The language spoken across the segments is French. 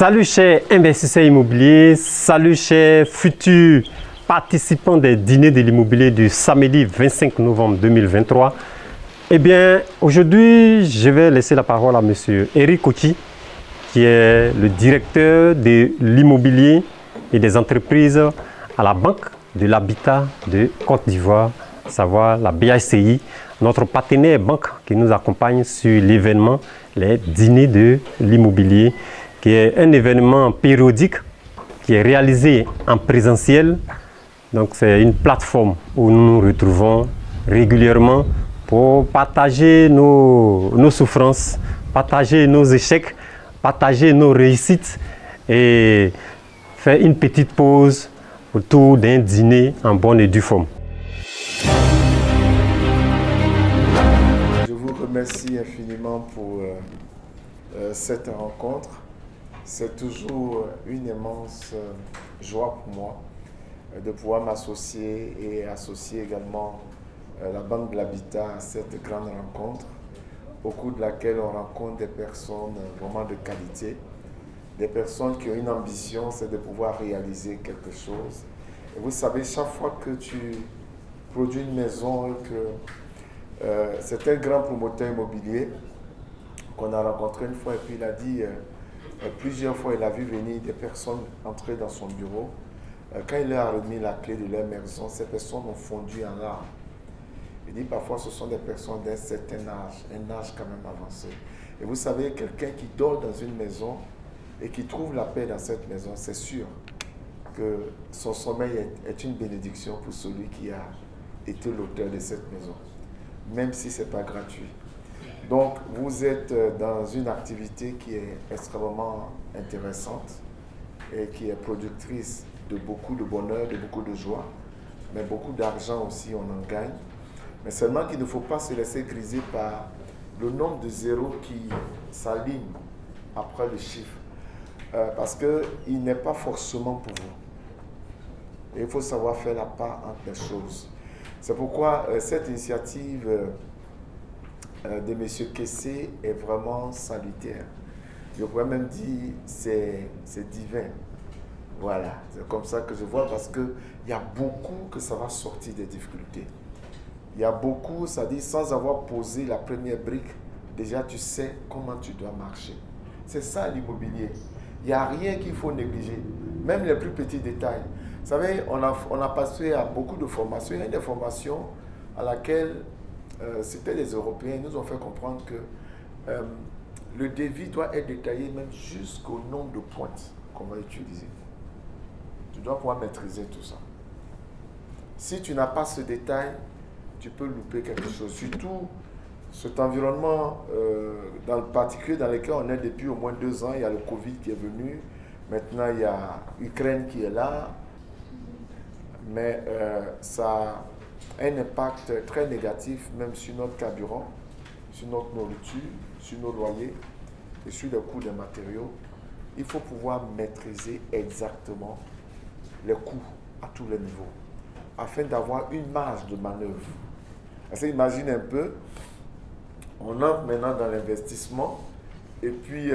Salut chers investisseurs immobiliers, salut chers futurs participants des dîners de l'immobilier du samedi 25 novembre 2023. Eh bien, aujourd'hui, je vais laisser la parole à M. Eric Kochi, qui est le directeur de l'immobilier et des entreprises à la Banque de l'Habitat de Côte d'Ivoire, à savoir la BHCI, notre partenaire banque qui nous accompagne sur l'événement, les dîners de l'immobilier, qui est un événement périodique qui est réalisé en présentiel. Donc c'est une plateforme où nous nous retrouvons régulièrement pour partager nos souffrances, partager nos échecs, partager nos réussites et faire une petite pause autour d'un dîner en bonne et due forme. Je vous remercie infiniment pour cette rencontre. C'est toujours une immense joie pour moi de pouvoir m'associer et associer également la Banque de l'Habitat à cette grande rencontre, au cours de laquelle on rencontre des personnes vraiment de qualité, des personnes qui ont une ambition, c'est de pouvoir réaliser quelque chose. Et vous savez, chaque fois que tu produis une maison et que c'est un grand promoteur immobilier qu'on a rencontré une fois et puis il a dit plusieurs fois, il a vu venir des personnes entrer dans son bureau. Quand il leur a remis la clé de leur maison, ces personnes ont fondu en larmes. Il dit parfois ce sont des personnes d'un certain âge, un âge quand même avancé. Et vous savez, quelqu'un qui dort dans une maison et qui trouve la paix dans cette maison, c'est sûr que son sommeil est une bénédiction pour celui qui a été l'auteur de cette maison, même si ce n'est pas gratuit. Donc, vous êtes dans une activité qui est extrêmement intéressante et qui est productrice de beaucoup de bonheur, de beaucoup de joie, mais beaucoup d'argent aussi, on en gagne. Mais seulement qu'il ne faut pas se laisser griser par le nombre de zéros qui s'alignent après le chiffre, parce qu'il n'est pas forcément pour vous. Et il faut savoir faire la part entre les choses. C'est pourquoi cette initiative de M. Kessé est vraiment salutaire. Je pourrais même dire c'est divin. Voilà, c'est comme ça que je vois, parce qu'il y a beaucoup que ça va sortir des difficultés. Il y a beaucoup, ça dit, sans avoir posé la première brique, déjà tu sais comment tu dois marcher. C'est ça l'immobilier. Il n'y a rien qu'il faut négliger, même les plus petits détails. Vous savez, on a passé à beaucoup de formations. Il y a des formations à laquelle c'était les Européens, ils nous ont fait comprendre que le devis doit être détaillé même jusqu'au nombre de pointes qu'on va utiliser. Tu dois pouvoir maîtriser tout ça. Si tu n'as pas ce détail, tu peux louper quelque chose. Surtout cet environnement, dans le particulier dans lequel on est depuis au moins 2 ans, il y a le Covid qui est venu. Maintenant, il y a l'Ukraine qui est là. Mais ça a un impact très négatif même sur notre carburant, sur notre nourriture, sur nos loyers et sur le coût des matériaux. Il faut pouvoir maîtriser exactement les coûts à tous les niveaux afin d'avoir une marge de manœuvre. Parce que imagine un peu, on entre maintenant dans l'investissement et puis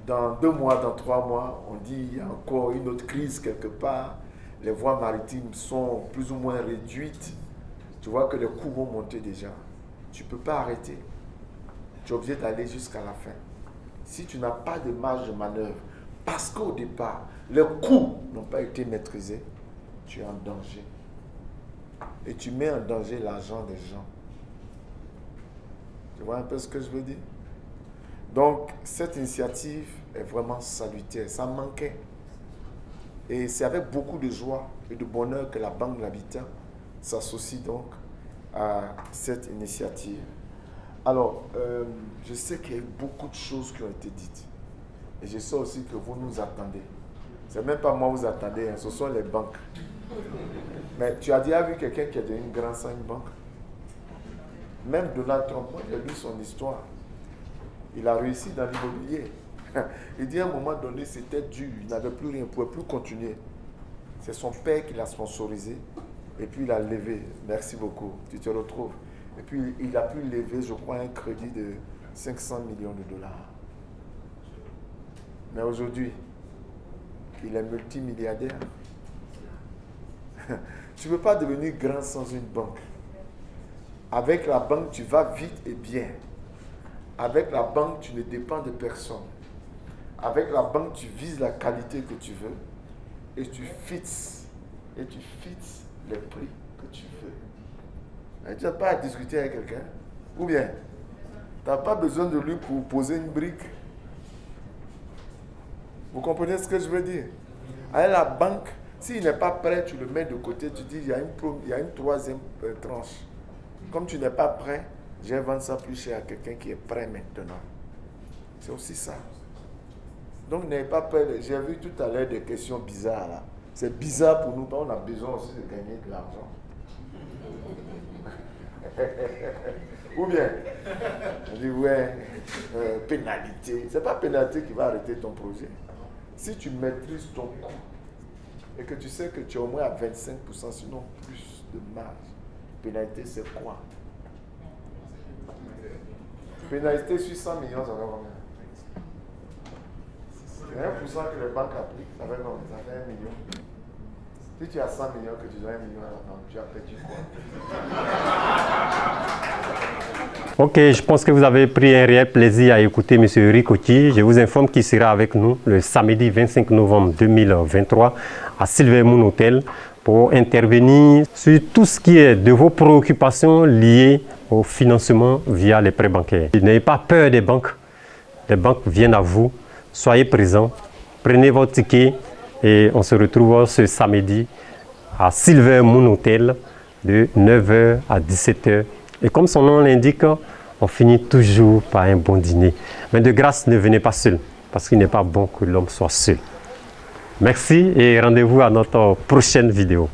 dans 2 mois, dans 3 mois, on dit il y a encore une autre crise quelque part. Les voies maritimes sont plus ou moins réduites. Tu vois que les coûts vont monter déjà. Tu ne peux pas arrêter. Tu es obligé d'aller jusqu'à la fin. Si tu n'as pas de marge de manœuvre, parce qu'au départ, les coûts n'ont pas été maîtrisés, tu es en danger. Et tu mets en danger l'argent des gens. Tu vois un peu ce que je veux dire? Donc, cette initiative est vraiment salutaire. Ça manquait. Et c'est avec beaucoup de joie et de bonheur que la Banque de l'Habitat s'associe donc à cette initiative. Alors, je sais qu'il y a eu beaucoup de choses qui ont été dites. Et je sais aussi que vous nous attendez. Ce n'est même pas moi vous attendez, hein, ce sont les banques. Mais tu as déjà vu quelqu'un qui est devenu grand sans une banque? Même Donald Trump, moi j'ai lu son histoire. Il a réussi dans l'immobilier. Il dit à un moment donné, c'était dur, il n'avait plus rien, il ne pouvait plus continuer. C'est son père qui l'a sponsorisé et puis il a levé. Merci beaucoup, tu te retrouves. Et puis il a pu lever, je crois, un crédit de 500 millions de dollars. Mais aujourd'hui, il est multimilliardaire. Tu ne peux pas devenir grand sans une banque. Avec la banque, tu vas vite et bien. Avec la banque, tu ne dépends de personne. Avec la banque, tu vises la qualité que tu veux et tu fixes les prix que tu veux. Et tu n'as pas à discuter avec quelqu'un. Ou bien, tu n'as pas besoin de lui pour poser une brique. Vous comprenez ce que je veux dire? Avec la banque, s'il n'est pas prêt, tu le mets de côté, tu dis, il y a une troisième tranche. Comme tu n'es pas prêt, je vais vendre ça plus cher à quelqu'un qui est prêt maintenant. C'est aussi ça. Donc n'ayez pas peur. J'ai vu tout à l'heure des questions bizarres là. C'est bizarre pour nous, on a besoin aussi de gagner de l'argent. Ou bien, on dit ouais, pénalité. Ce n'est pas pénalité qui va arrêter ton projet. Si tu maîtrises ton coût et que tu sais que tu es au moins à 25%, sinon plus de marge, pénalité c'est quoi? Pénalité sur 100 millions, ça va combien? C'est 1% que les banques appliquent, ça fait combien? Ça fait 1 million. Si tu as 100 millions, que tu dois 1 million à la banque, tu as perdu quoi? Ok, je pense que vous avez pris un réel plaisir à écouter M. Ricotti. Je vous informe qu'il sera avec nous le samedi 25 novembre 2023 à Silver Moon Hotel pour intervenir sur tout ce qui est de vos préoccupations liées au financement via les prêts bancaires. N'ayez pas peur des banques. Les banques viennent à vous. Soyez présents. Prenez votre ticket et on se retrouve ce samedi à Silver Moon Hotel de 9h à 17h. Et comme son nom l'indique, on finit toujours par un bon dîner. Mais de grâce, ne venez pas seul, parce qu'il n'est pas bon que l'homme soit seul. Merci et rendez-vous à notre prochaine vidéo.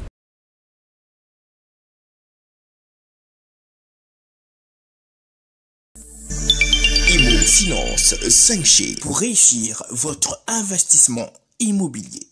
Immo Finance 5G pour réussir votre investissement immobilier.